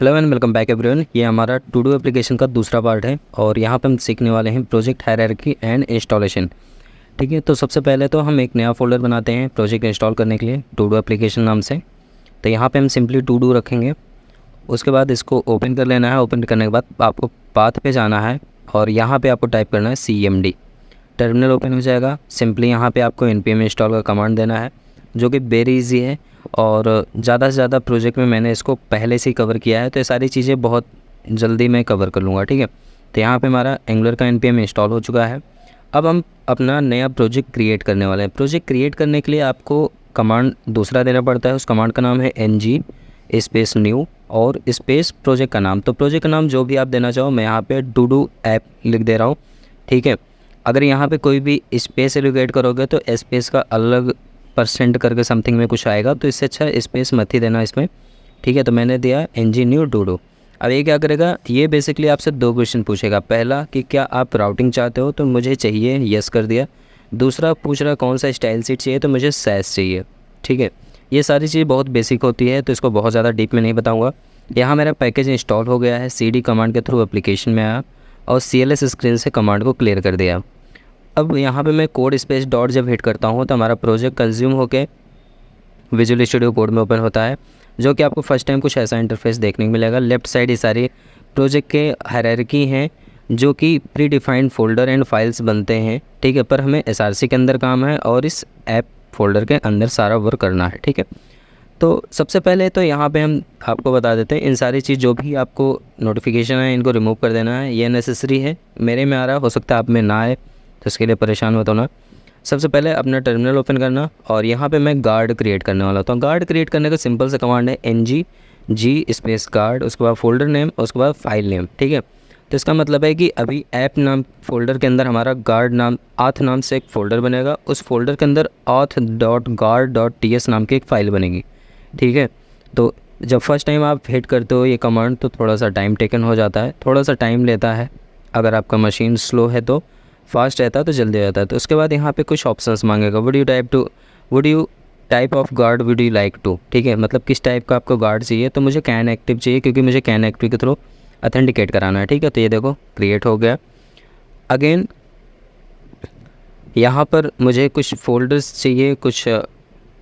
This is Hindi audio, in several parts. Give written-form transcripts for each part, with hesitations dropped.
Hello and welcome back everyone. ये हमारा टू डू एप्लीकेशन का दूसरा पार्ट है और यहाँ पे हम सीखने वाले हैं प्रोजेक्ट हायरार्की एंड इंस्टॉलेशन। ठीक है, तो सबसे पहले तो हम एक नया फोल्डर बनाते हैं प्रोजेक्ट इंस्टॉल करने के लिए टू डू एप्लीकेशन नाम से। तो यहाँ पे हम सिंपली टू डू रखेंगे। उसके बाद इसको ओपन कर लेना है। ओपन करने के बाद आपको पाथ पे जाना है और यहाँ पर आपको टाइप करना है CMD। टर्मिनल ओपन हो जाएगा। सिंपली यहाँ पर आपको npm इंस्टॉल का कमांड देना है जो कि वेरी ईजी है और ज़्यादा से ज़्यादा प्रोजेक्ट में मैंने इसको पहले से ही कवर किया है, तो ये सारी चीज़ें बहुत जल्दी मैं कवर कर लूँगा। ठीक है, तो यहाँ पे हमारा एंगुलर का npm इंस्टॉल हो चुका है। अब हम अपना नया प्रोजेक्ट क्रिएट करने वाले हैं। प्रोजेक्ट क्रिएट करने के लिए आपको कमांड दूसरा देना पड़ता है। उस कमांड का नाम है ng स्पेस न्यू और स्पेस प्रोजेक्ट का नाम। तो प्रोजेक्ट का नाम जो भी आप देना चाहो, मैं यहाँ पर टू डू ऐप लिख दे रहा हूँ। ठीक है, अगर यहाँ पर कोई भी स्पेस एलोकेट करोगे तो स्पेस का अलग % करके समथिंग में कुछ आएगा, तो इससे अच्छा स्पेस मत ही देना इसमें। ठीक है, तो मैंने दिया ng न्यू टू डू। अब ये क्या करेगा, ये बेसिकली आपसे 2 क्वेश्चन पूछेगा। पहला कि क्या आप राउटिंग चाहते हो, तो मुझे चाहिए, यस कर दिया। दूसरा पूछ रहा कौन सा स्टाइल शीट चाहिए, तो मुझे सैस चाहिए। ठीक है, ये सारी चीज़ बहुत बेसिक होती है तो इसको बहुत ज़्यादा डीप में नहीं बताऊँगा। यहाँ मेरा पैकेज इंस्टॉल हो गया है। CD कमांड के थ्रू एप्लीकेशन में आया और CLS स्क्रीन से कमांड को क्लियर कर दिया। अब यहाँ पे मैं कोड स्पेस डॉट जब हिट करता हूँ तो हमारा प्रोजेक्ट कंज्यूम होके विजुअल स्टूडियो कोड में ओपन होता है, जो कि आपको फर्स्ट टाइम कुछ ऐसा इंटरफेस देखने को मिलेगा। लेफ्ट साइड ये सारी प्रोजेक्ट के हायरार्की हैं जो कि pre defined folder and files बनते हैं। ठीक है, पर हमें SRC के अंदर काम है और इस ऐप फोल्डर के अंदर सारा वर्क करना है। ठीक है, तो सबसे पहले तो यहाँ पे हम आपको बता देते हैं इन सारी चीज़ जो भी आपको नोटिफिकेशन है इनको रिमूव कर देना है। ये नेसेसरी है, मेरे में आ रहा, हो सकता है आप में ना आए, तो इसके लिए परेशान मत होना। सबसे पहले अपना टर्मिनल ओपन करना और यहाँ पे मैं गार्ड क्रिएट करने वाला हूँ। गार्ड क्रिएट करने का सिंपल सा कमांड है ng स्पेस गार्ड, उसके बाद फोल्डर नेम, उसके बाद फाइल नेम। ठीक है, तो इसका मतलब है कि अभी ऐप नाम फोल्डर के अंदर हमारा गार्ड नाम auth नाम से एक फ़ोल्डर बनेगा। उस फोल्डर के अंदर auth.guard.ts नाम की एक फ़ाइल बनेगी। ठीक है, तो जब फर्स्ट टाइम आप हिट करते हो ये कमांड तो थोड़ा सा टाइम टेकन हो जाता है, थोड़ा सा टाइम लेता है। अगर आपका मशीन स्लो है तो फास्ट रहता है तो जल्दी हो जाता है। तो उसके बाद यहाँ पे कुछ ऑप्शंस मांगेगा। Would you type of guard would you like to. ठीक है, मतलब किस टाइप का आपको गार्ड चाहिए, तो मुझे कैन एक्टिव चाहिए क्योंकि मुझे कैन एक्टिव के थ्रू ऑथेंटिकेट कराना है। ठीक है, तो ये देखो क्रिएट हो गया। अगेन यहाँ पर मुझे कुछ फोल्डर्स चाहिए, कुछ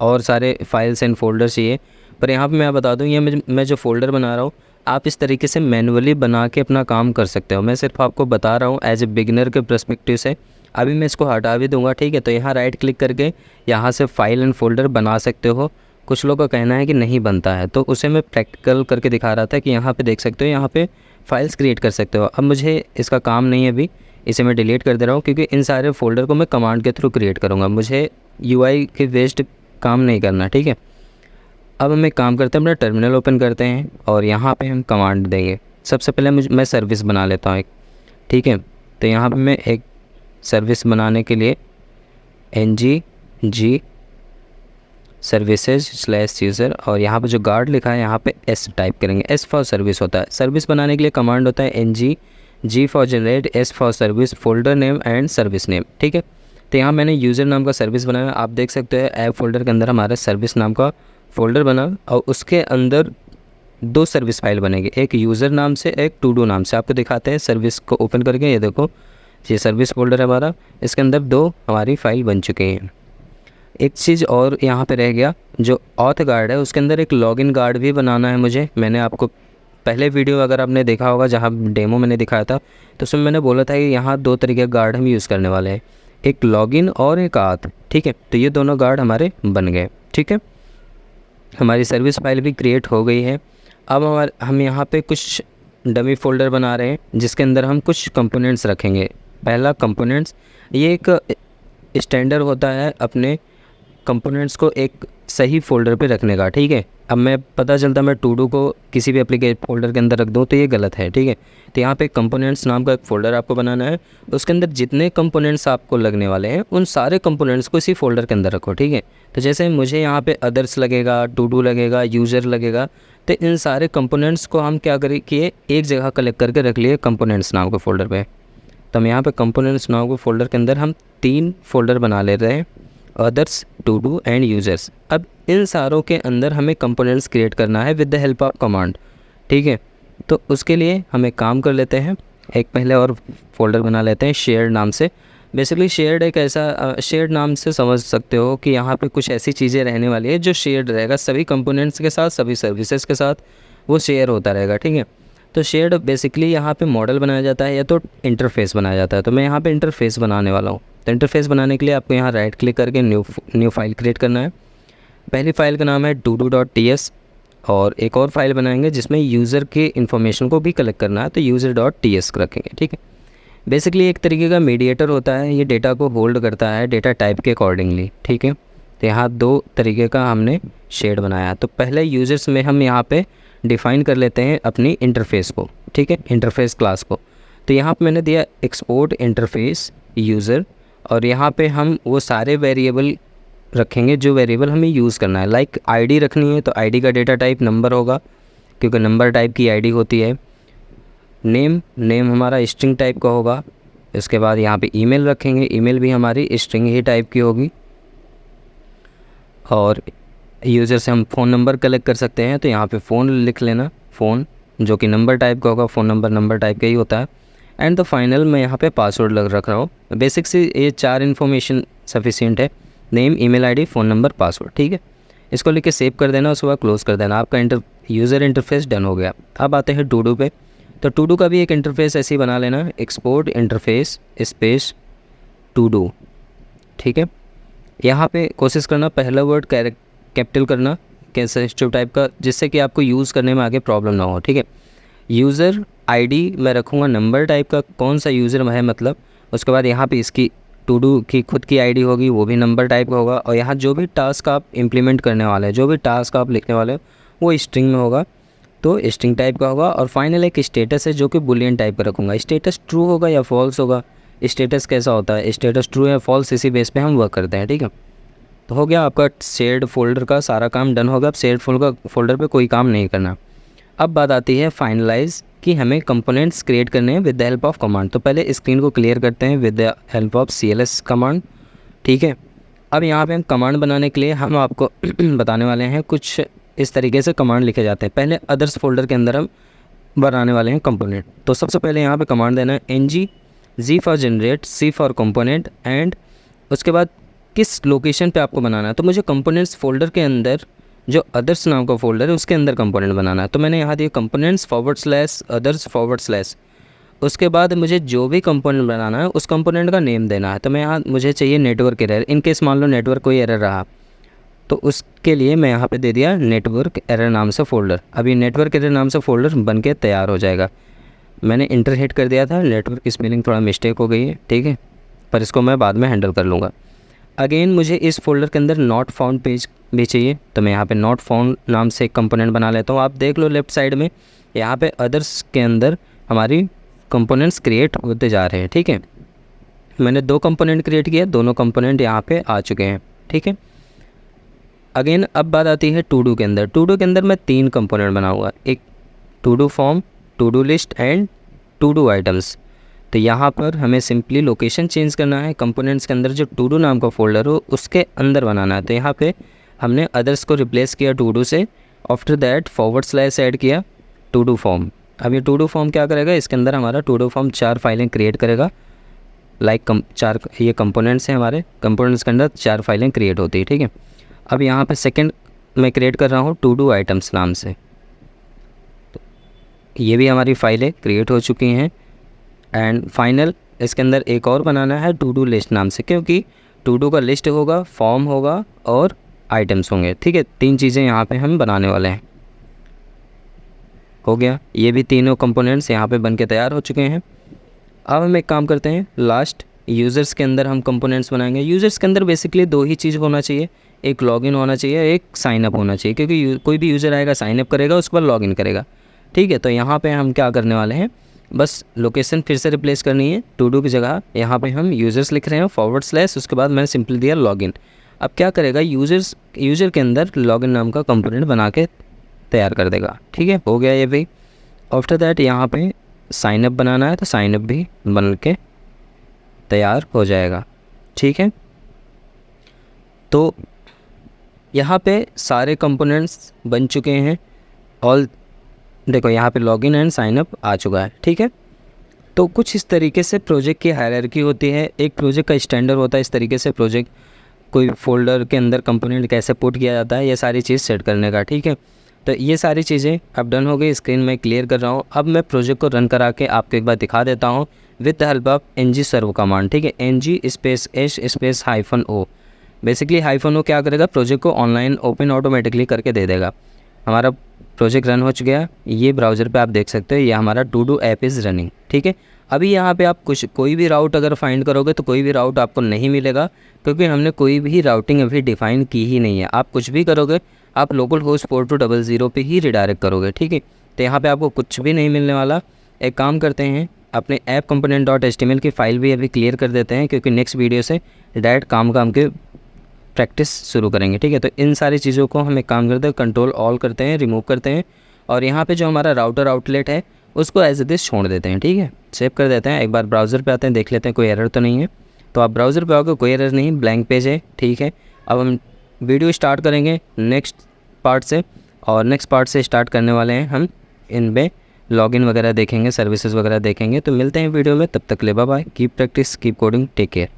और सारे फाइल्स एंड फोल्डर्स चाहिए। पर यहाँ पे मैं बता दूँ, ये मैं जो फ़ोल्डर बना रहा हूँ आप इस तरीके से मैनुअली बना के अपना काम कर सकते हो। मैं सिर्फ आपको बता रहा हूँ एज ए बिगिनर के पर्सपेक्टिव से। अभी मैं इसको हटा भी दूंगा। ठीक है, तो यहाँ राइट क्लिक करके यहाँ से फाइल एंड फोल्डर बना सकते हो। कुछ लोगों का कहना है कि नहीं बनता है, तो उसे मैं प्रैक्टिकल करके दिखा रहा था कि यहाँ पे देख सकते हो, यहाँ पे फाइल्स क्रिएट कर सकते हो। अब मुझे इसका काम नहीं है अभी, इसे मैं डिलीट कर दे रहा हूँ क्योंकि इन सारे फोल्डर को मैं कमांड के थ्रू क्रिएट करूँगा। मुझे UI के वेस्ट काम नहीं करना। ठीक है, अब हम एक काम करते हैं, अपना टर्मिनल ओपन करते हैं और यहाँ पे हम कमांड देंगे। सबसे पहले मैं सर्विस बना लेता हूँ एक। ठीक है, तो यहाँ पे मैं एक सर्विस बनाने के लिए ng services/user और यहाँ पे जो गार्ड लिखा है यहाँ पे S टाइप करेंगे। S फॉर सर्विस होता है। सर्विस बनाने के लिए कमांड होता है ng for generate, S for service, folder name and service name. ठीक है, तो यहाँ मैंने यूज़र नाम का सर्विस बनाया। आप देख सकते हैं ऐप फोल्डर के अंदर हमारा सर्विस नाम का फ़ोल्डर बना और उसके अंदर 2 सर्विस फाइल बनेगी, एक यूज़र नाम से, एक टू डू नाम से। आपको दिखाते हैं सर्विस को ओपन करके। ये देखो, ये सर्विस फोल्डर है हमारा, इसके अंदर 2 हमारी फाइल बन चुके हैं। एक चीज़ और यहाँ पे रह गया, जो ऑथ गार्ड है उसके अंदर एक लॉगिन गार्ड भी बनाना है मुझे। मैंने आपको पहले वीडियो अगर आपने देखा होगा जहाँ डेमो मैंने दिखाया था, तो उसमें मैंने बोला था कि यहाँ 2 तरीके के गार्ड हम यूज़ करने वाले हैं, एक लॉगिन और एक ऑथ। ठीक है, तो ये दोनों गार्ड हमारे बन गए। ठीक है, हमारी सर्विस फाइल भी क्रिएट हो गई है। अब हम यहाँ पे कुछ डमी फ़ोल्डर बना रहे हैं जिसके अंदर हम कुछ कंपोनेंट्स रखेंगे। पहला कंपोनेंट्स, ये एक स्टैंडर्ड होता है अपने कंपोनेंट्स को एक सही फ़ोल्डर पे रखने का। ठीक है, अब मैं पता चलता मैं टू डू को किसी भी एप्लीकेशन फ़ोल्डर के अंदर रख दूँ तो ये गलत है। ठीक है, तो यहाँ पे कंपोनेंट्स नाम का एक फ़ोल्डर आपको बनाना है। उसके अंदर जितने कंपोनेंट्स आपको लगने वाले हैं उन सारे कंपोनेंट्स को इसी फ़ोल्डर के अंदर रखो। ठीक है, तो जैसे मुझे यहाँ पे अदर्स लगेगा, टू डू लगेगा, यूज़र लगेगा, तो इन सारे कंपोनेंट्स को हम क्या करें कि एक जगह कलेक्ट करके रख लिए कंपोनेंट्स नाम के फ़ोल्डर पे। तो हम यहाँ पे कंपोनेंट्स नाम के फ़ोल्डर के अंदर हम 3 फ़ोल्डर बना ले रहे हैं, others, to do and users. अब इन सारों के अंदर हमें कंपोनेंट्स क्रिएट करना है with the help of command. ठीक है, तो उसके लिए हम एक काम कर लेते हैं, एक पहले और फोल्डर बना लेते हैं शेयर्ड नाम से। बेसिकली शेयर्ड एक ऐसा शेयर्ड नाम से समझ सकते हो कि यहाँ पे कुछ ऐसी चीज़ें रहने वाली है जो शेयर्ड रहेगा सभी कंपोनेंट्स के साथ, सभी सर्विसेज के साथ वो शेयर होता रहेगा, ठीक है। तो शेयर्ड बेसिकली यहाँ पे मॉडल बनाया जाता है या तो इंटरफेस बनाया जाता है। तो मैं यहाँ पे इंटरफेस बनाने वाला हूँ। तो इंटरफेस बनाने के लिए आपको यहाँ राइट क्लिक करके न्यू फाइल क्रिएट करना है। पहली फ़ाइल का नाम है todo.ts और एक और फाइल बनाएंगे जिसमें यूज़र के इन्फॉर्मेशन को भी कलेक्ट करना है, तो user.ts रखेंगे, ठीक है। बेसिकली एक तरीके का मीडिएटर होता है, ये डेटा को होल्ड करता है डेटा टाइप के अकॉर्डिंगली, ठीक है। तो यहाँ दो तरीके का हमने शेड बनाया। तो पहले यूज़र्स में हम यहाँ पे डिफ़ाइन कर लेते हैं अपनी इंटरफेस को, ठीक है, इंटरफेस क्लास को। तो यहाँ पे मैंने दिया एक्सपोर्ट इंटरफेस यूज़र और यहाँ पे हम वो सारे वेरिएबल रखेंगे जो वेरिएबल हमें यूज़ करना है। लाइक आईडी रखनी है तो आईडी का डेटा टाइप नंबर होगा क्योंकि नंबर टाइप की आईडी होती है। नेम हमारा स्ट्रिंग टाइप का होगा। इसके बाद यहाँ पे ईमेल रखेंगे, ईमेल भी हमारी स्ट्रिंग ही टाइप की होगी। और यूज़र से हम फ़ोन नंबर कलेक्ट कर सकते हैं, तो यहाँ पे फ़ोन लिख लेना, फ़ोन जो कि नंबर टाइप का होगा, फ़ोन नंबर टाइप का ही होता है। एंड द फाइनल मैं यहाँ पे पासवर्ड रख रहा हूँ। बेसिक से ये 4 इन्फॉर्मेशन सफिशिएंट है, name, email ID, phone number, password, ठीक है। इसको लिख के सेव कर देना, उसके बाद क्लोज़ कर देना। आपका यूज़र इंटरफेस डन हो गया। अब आते हैं टू डू पे। तो टू डू का भी एक इंटरफेस ऐसे ही बना लेना, export interface space to do, ठीक है। यहाँ पे कोशिश करना पहला वर्ड कैपिटल करना, सेंसिटिव टाइप का, जिससे कि आपको यूज़ करने में आगे प्रॉब्लम ना हो, ठीक है। यूज़र आईडी मैं रखूँगा नंबर टाइप का, कौन सा यूज़र है मतलब। उसके बाद यहाँ पे इसकी टू डू की खुद की आईडी होगी, वो भी नंबर टाइप का होगा। और यहाँ जो भी टास्क आप इम्प्लीमेंट करने वाले हैं, जो भी टास्क आप लिखने वाले हो वो स्ट्रिंग में होगा, तो स्ट्रिंग टाइप का होगा। और फाइनल एक स्टेटस है जो कि बुलियन टाइप का रखूँगा। स्टेटस ट्रू होगा या फॉल्स होगा। स्टेटस कैसा होता है, स्टेटस ट्रू या फॉल्स, इसी बेस पे हम वर्क करते हैं, ठीक है। तो हो गया आपका शेयर्ड फोल्डर का सारा काम डन होगा। अब शेयर्ड फोल्डर पे कोई काम नहीं करना। अब बात आती है फाइनलाइज कि हमें कंपोनेंट्स क्रिएट करने हैं with the help of command. तो पहले स्क्रीन को क्लियर करते हैं with the help of CLS command, ठीक है। अब यहाँ पे हम कमांड बनाने के लिए हम आपको बताने वाले हैं कुछ इस तरीके से कमांड लिखे जाते हैं। पहले अदर्स फोल्डर के अंदर हम बनाने वाले हैं कंपोनेंट। तो सबसे पहले यहाँ पे कमांड देना है ng for generate, C for component and उसके बाद किस लोकेशन पे आपको बनाना है। तो मुझे कंपोनेंट्स फोल्डर के अंदर जो अदर्स नाम का फोल्डर है उसके अंदर कंपोनेंट बनाना है। तो मैंने यहाँ दिया कंपोनेंट्स /others/। उसके बाद मुझे जो भी कंपोनेंट बनाना है उस कंपोनेंट का नेम देना है। तो मैं यहाँ मुझे चाहिए नेटवर्क एरर, इनकेस मान लो नेटवर्क कोई एरर रहा तो उसके लिए मैं यहाँ पे दे दिया नेटवर्क एरर नाम से फ़ोल्डर। अभी नेटवर्क एरर नाम से फ़ोल्डर बन के तैयार हो जाएगा। मैंने इंटर हिट कर दिया था, नेटवर्क की स्पेलिंग थोड़ा मिस्टेक हो गई है, ठीक है, पर इसको मैं बाद में हैंडल कर लूँगा। अगेन मुझे इस फोल्डर के अंदर नॉट फाउंड पेज भी चाहिए, तो मैं यहाँ पे नॉट फाउंड नाम से एक कंपोनेंट बना लेता हूँ। आप देख लो लेफ़्ट साइड में यहाँ पे अदर्स के अंदर हमारी कंपोनेंट्स क्रिएट होते जा रहे हैं, ठीक है। मैंने 2 कंपोनेंट क्रिएट किया, दोनों कंपोनेंट यहाँ पे आ चुके हैं, ठीक है। अगेन अब बात आती है टू डू के अंदर। टू डू के अंदर मैं 3 कंपोनेंट बनाऊँगा, एक to do form, to do list and to do items. तो यहाँ पर हमें सिंपली लोकेशन चेंज करना है। कंपोनेंट्स के अंदर जो टू डू नाम का फोल्डर हो उसके अंदर बनाना है। तो यहाँ पे हमने अदर्स को रिप्लेस किया टू डू से। आफ्टर दैट / ऐड किया टू डू फॉर्म। अब ये टू डू फॉर्म क्या करेगा, इसके अंदर हमारा टू डू फॉर्म 4 फाइलें क्रिएट करेगा। लाइक 4 ये कंपोनेंट्स हैं हमारे, कंपोनेंट्स के अंदर 4 फाइलें क्रिएट होती है, ठीक है। अब यहाँ पे सेकंड मैं क्रिएट कर रहा हूँ टू डू आइटम्स नाम से। तो ये भी हमारी फाइलें क्रिएट हो चुकी हैं। एंड फाइनल इसके अंदर एक और बनाना है टू डू लिस्ट नाम से, क्योंकि टू डू का लिस्ट होगा, फॉर्म होगा और आइटम्स होंगे, ठीक है। 3 चीज़ें यहाँ पे हम बनाने वाले हैं। हो गया, ये भी तीनों कंपोनेंट्स यहाँ पे बन के तैयार हो चुके हैं। अब हम एक काम करते हैं, लास्ट यूज़र्स के अंदर हम कंपोनेंट्स बनाएंगे। यूज़र्स के अंदर बेसिकली 2 ही चीज़ होना चाहिए, एक लॉगिन होना चाहिए, एक साइनअप होना चाहिए, क्योंकि कोई भी यूज़र आएगा साइनअप करेगा, उसके बाद लॉगिन करेगा, ठीक है। तो यहाँ पे हम क्या करने वाले हैं, बस लोकेशन फिर से रिप्लेस करनी है। टू डू की जगह यहाँ पे हम यूज़र्स लिख रहे हैं / उसके बाद मैंने सिंपली दिया लॉगिन। अब क्या करेगा, यूज़र के अंदर लॉगिन नाम का कंपोनेंट बना के तैयार कर देगा, ठीक है। हो गया ये भी। आफ्टर दैट यहाँ पे साइनअप बनाना है, तो साइनअप भी बन के तैयार हो जाएगा, ठीक है। तो यहाँ पे सारे कंपोनेंट्स बन चुके हैं। ऑल देखो यहाँ पे लॉगिन एंड साइन अप आ चुका है, ठीक है। तो कुछ इस तरीके से प्रोजेक्ट की हायरार्की होती है, एक प्रोजेक्ट का स्टैंडर्ड होता है, इस तरीके से प्रोजेक्ट कोई फोल्डर के अंदर कंपोनेंट कैसे पुट किया जाता है, ये सारी चीज़ सेट करने का, ठीक है। तो ये सारी चीज़ें अब डन हो गई, स्क्रीन में क्लियर कर रहा हूँ। अब मैं प्रोजेक्ट को रन करा के आपको एक बार दिखा देता हूँ with the help of ng serve command, ठीक है। ng space S space -o। Basically -o क्या करेगा, प्रोजेक्ट को ऑनलाइन ओपन ऑटोमेटिकली करके दे देगा। हमारा प्रोजेक्ट रन हो चुका है, ये ब्राउज़र पे आप देख सकते हो, ये हमारा to do app is running, ठीक है। अभी यहाँ पे आप कोई भी राउट अगर फाइंड करोगे तो कोई भी राउट आपको नहीं मिलेगा, क्योंकि हमने कोई भी राउटिंग अभी डिफ़ाइन की ही नहीं है। आप कुछ भी करोगे आप लोकल होस्ट 4200 पे ही रिडायरेक्ट करोगे, ठीक है। तो यहाँ पे आपको कुछ भी नहीं मिलने वाला। एक काम करते हैं, अपने ऐप कंपोनेंट .html की फ़ाइल भी अभी क्लियर कर देते हैं, क्योंकि नेक्स्ट वीडियो से डायरेक्ट काम के प्रैक्टिस शुरू करेंगे, ठीक है। तो इन सारी चीज़ों को हम एक काम करते हैं, कंट्रोल ऑल करते हैं, रिमूव करते हैं, और यहाँ पे जो हमारा राउटर आउटलेट है उसको एज इट इज़ छोड़ देते हैं, ठीक है। सेव कर देते हैं। एक बार ब्राउज़र पे आते हैं, देख लेते हैं कोई एरर तो नहीं है। तो आप ब्राउज़र पे आओगे, कोई एरर नहीं, ब्लैंक पेज है, ठीक है। अब हम वीडियो स्टार्ट करेंगे नेक्स्ट पार्ट से, और नेक्स्ट पार्ट से स्टार्ट करने वाले हैं हम इनमें लॉगिन वगैरह देखेंगे, सर्विसेज वगैरह देखेंगे। तो मिलते हैं वीडियो में, तब तक ले bye bye, keep practice, keep coding, take care.